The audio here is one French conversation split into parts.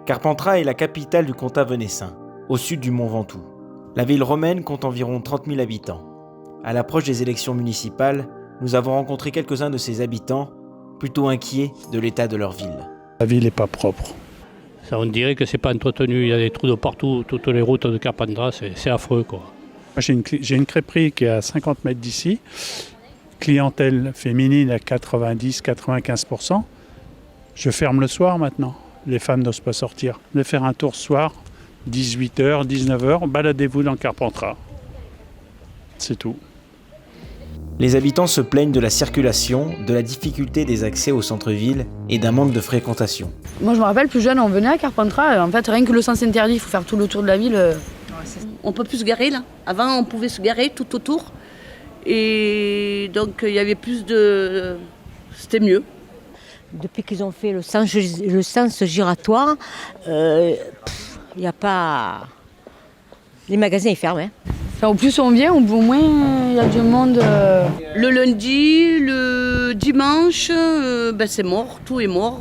Carpentras est la capitale du comtat venessin, au sud du Mont Ventoux. La ville romaine compte environ 30 000 habitants. À l'approche des élections municipales, nous avons rencontré quelques-uns de ses habitants, plutôt inquiets de l'état de leur ville. La ville n'est pas propre. Ça, on dirait que c'est pas entretenu, il y a des trous de partout, toutes les routes de Carpentras, c'est affreux quoi. Moi, j'ai une crêperie qui est à 50 mètres d'ici, clientèle féminine à 90-95%. Je ferme le soir maintenant. Les femmes n'osent pas sortir. De faire un tour ce soir, 18h, 19h, baladez-vous dans Carpentras. C'est tout. Les habitants se plaignent de la circulation, de la difficulté des accès au centre-ville et d'un manque de fréquentation. Moi je me rappelle, plus jeune, on venait à Carpentras, en fait rien que le sens interdit, il faut faire tout le tour de la ville. On peut plus se garer là. Avant on pouvait se garer tout autour. Et donc il y avait plus de... C'était mieux. Depuis qu'ils ont fait le sens giratoire, il n'y a pas... Les magasins ils ferment. Enfin, au plus on vient, au moins il y a du monde. Le lundi, le dimanche, c'est mort, tout est mort.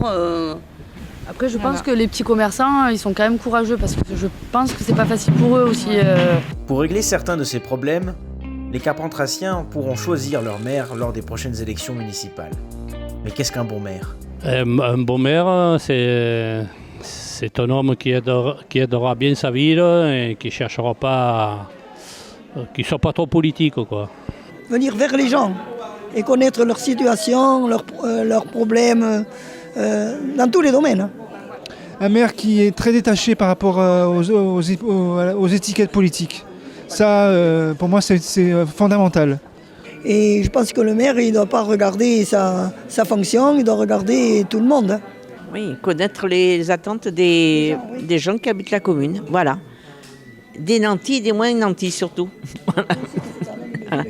Après je pense que les petits commerçants, ils sont quand même courageux parce que je pense que c'est pas facile pour eux aussi. Pour régler certains de ces problèmes, les Carpentrassiens pourront choisir leur maire lors des prochaines élections municipales. Mais qu'est-ce qu'un bon maire ? Un bon maire, c'est un homme qui aidera bien sa ville et qui ne cherchera pas, qui ne soit pas trop politique, quoi. Venir vers les gens et connaître leur situation, leurs problèmes, dans tous les domaines. Un maire qui est très détaché par rapport aux étiquettes politiques. Ça, pour moi, c'est fondamental. Et je pense que le maire, il ne doit pas regarder sa fonction, il doit regarder tout le monde. Oui, connaître les attentes des gens qui habitent la commune, voilà. Des nantis, des moins nantis surtout. Voilà.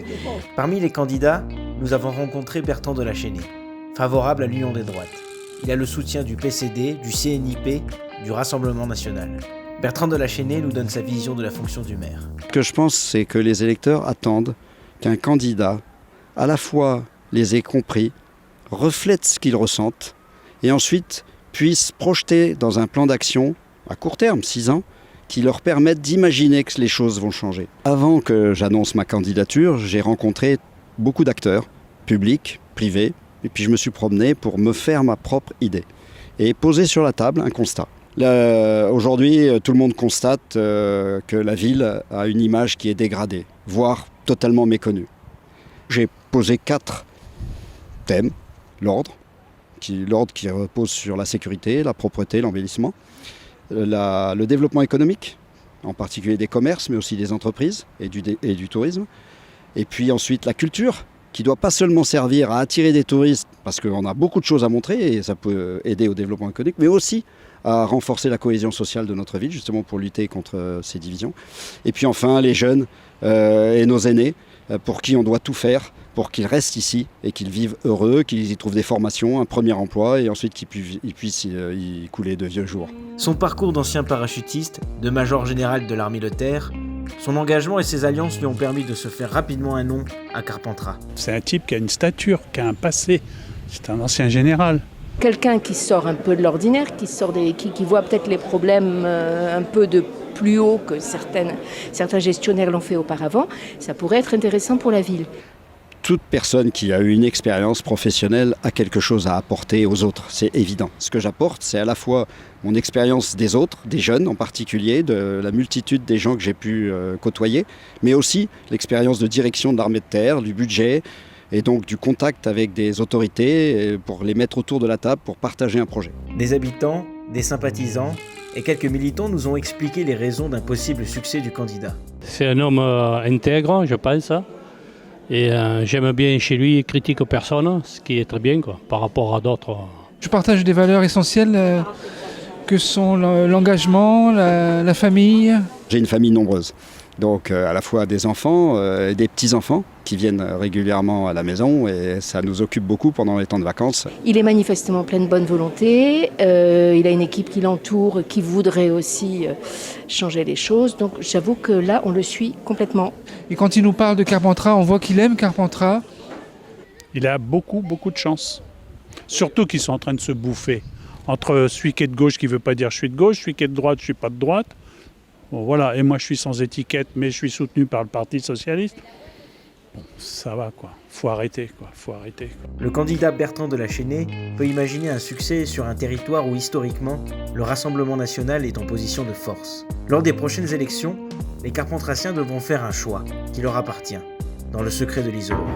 Parmi les candidats, nous avons rencontré Bertrand Delachesnais, favorable à l'Union des droites. Il a le soutien du PCD, du CNIP, du Rassemblement national. Bertrand Delachesnais nous donne sa vision de la fonction du maire. Ce que je pense, c'est que les électeurs attendent qu'un candidat, à la fois les ait compris, reflète ce qu'ils ressentent, et ensuite puisse projeter dans un plan d'action, à court terme, 6 ans, qui leur permette d'imaginer que les choses vont changer. Avant que j'annonce ma candidature, j'ai rencontré beaucoup d'acteurs, publics, privés, et puis je me suis promené pour me faire ma propre idée et poser sur la table un constat. Aujourd'hui, tout le monde constate que la ville a une image qui est dégradée, voire totalement méconnue. J'ai posé 4 thèmes. L'ordre qui repose sur la sécurité, la propreté, l'embellissement. Le développement économique, en particulier des commerces, mais aussi des entreprises et du tourisme. Et puis ensuite la culture, qui ne doit pas seulement servir à attirer des touristes, parce qu'on a beaucoup de choses à montrer et ça peut aider au développement économique, mais aussi à renforcer la cohésion sociale de notre ville, justement pour lutter contre ces divisions. Et puis enfin, les jeunes et nos aînés, pour qui on doit tout faire pour qu'ils restent ici et qu'ils vivent heureux, qu'ils y trouvent des formations, un premier emploi et ensuite qu'ils puissent y couler de vieux jours. Son parcours d'ancien parachutiste, de major général de l'armée de terre, son engagement et ses alliances lui ont permis de se faire rapidement un nom à Carpentras. C'est un type qui a une stature, qui a un passé. C'est un ancien général. Quelqu'un qui sort un peu de l'ordinaire, qui voit peut-être les problèmes un peu de plus haut que certains gestionnaires l'ont fait auparavant, ça pourrait être intéressant pour la ville. Toute personne qui a eu une expérience professionnelle a quelque chose à apporter aux autres, c'est évident. Ce que j'apporte, c'est à la fois mon expérience des autres, des jeunes en particulier, de la multitude des gens que j'ai pu côtoyer, mais aussi l'expérience de direction de l'armée de terre, du budget, et donc du contact avec des autorités pour les mettre autour de la table pour partager un projet. Des habitants, des sympathisants et quelques militants nous ont expliqué les raisons d'un possible succès du candidat. C'est un homme intègre, je pense. Et j'aime bien chez lui, il critique personne, ce qui est très bien quoi, par rapport à d'autres. Je partage des valeurs essentielles que sont l'engagement, la famille. J'ai une famille nombreuse, donc à la fois des enfants et des petits-enfants qui viennent régulièrement à la maison et ça nous occupe beaucoup pendant les temps de vacances. Il est manifestement plein de bonne volonté, il a une équipe qui l'entoure, qui voudrait aussi changer les choses, donc j'avoue que là on le suit complètement. Et quand il nous parle de Carpentras, on voit qu'il aime Carpentras. Il a beaucoup de chance. Surtout qu'ils sont en train de se bouffer Entre celui qui est de gauche qui ne veut pas dire je suis de gauche, celui qui est de droite, je ne suis pas de droite. Bon, voilà, et moi je suis sans étiquette, mais je suis soutenu par le Parti Socialiste. Bon, ça va quoi, faut arrêter. Le candidat Bertrand de la Chênaie peut imaginer un succès sur un territoire où historiquement, le Rassemblement national est en position de force. Lors des prochaines élections, les Carpentraciens devront faire un choix qui leur appartient, dans le secret de l'isoloir.